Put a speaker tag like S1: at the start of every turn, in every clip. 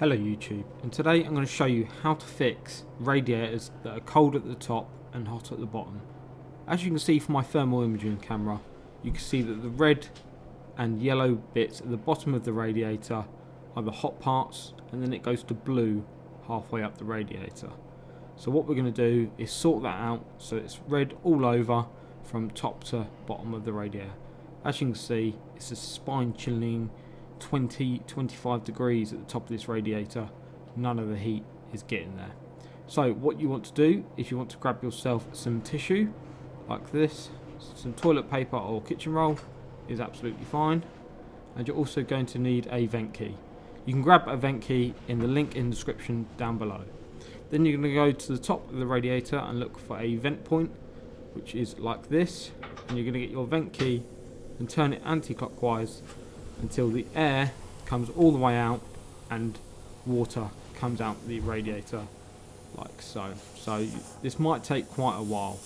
S1: Hello YouTube, and today I'm going to show you how to fix radiators that are cold at the top and hot at the bottom. As you can see from my thermal imaging camera, you can see that the red and yellow bits at the bottom of the radiator are the hot parts, and then it goes to blue halfway up the radiator. So what we're going to do is sort that out so it's red all over from top to bottom of the radiator. As you can see, it's a spine chilling 20-25 degrees at the top of this radiator. None of the heat is getting there. So what you want to do is you want to grab yourself some tissue like this, some toilet paper or kitchen roll is absolutely fine, and you're also going to need a vent key. You can grab a vent key in the link in the description down below. Then you're going to go to the top of the radiator and look for a vent point, which is like this, and you're going to get your vent key and turn it anti-clockwise until the air comes all the way out and water comes out the radiator like so. So this might take quite a while.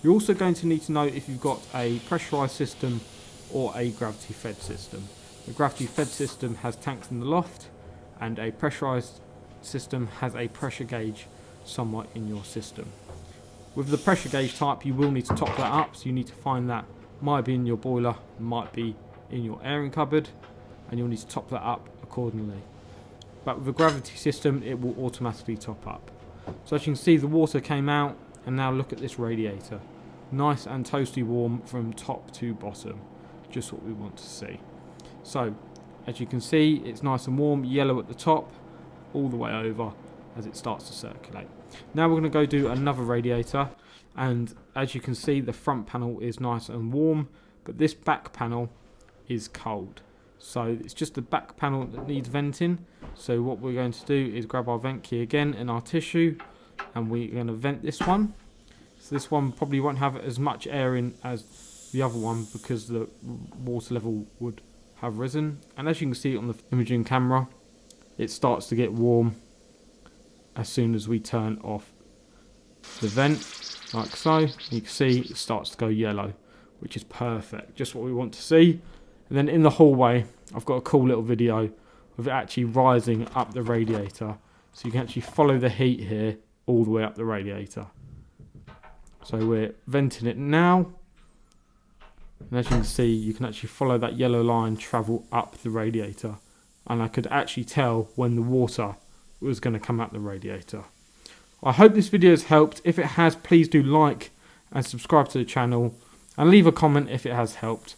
S1: You're also going to need to know if you've got a pressurized system or a gravity fed system. The gravity fed system has tanks in the loft, and a pressurized system has a pressure gauge somewhat in your system. With the pressure gauge type, you will need to top that up, so you need to find that. Might be in your boiler, might be in your airing cupboard, and you'll need to top that up accordingly. But with a gravity system, it will automatically top up. So as you can see, the water came out, and now look at this radiator. Nice and toasty warm from top to bottom. Just what we want to see. So as you can see, it's nice and warm, yellow at the top, all the way over as it starts to circulate. Now we're going to go do another radiator, and as you can see, the front panel is nice and warm, but this back panel is cold. So it's just the back panel that needs venting. So what we're going to do is grab our vent key again and our tissue, and we're going to vent this one. So this one probably won't have as much air in as the other one because the water level would have risen. And as you can see on the imaging camera, it starts to get warm as soon as we turn off the vent, like so. You can see it starts to go yellow, which is perfect, just what we want to see. And then in the hallway, I've got a cool little video of it actually rising up the radiator. So you can actually follow the heat here all the way up the radiator. So we're venting it now. And as you can see, you can actually follow that yellow line travel up the radiator. And I could actually tell when the water was going to come out the radiator. I hope this video has helped. If it has, please do like and subscribe to the channel. And leave a comment if it has helped.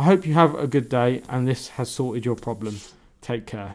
S1: I hope you have a good day and this has sorted your problem. Take care.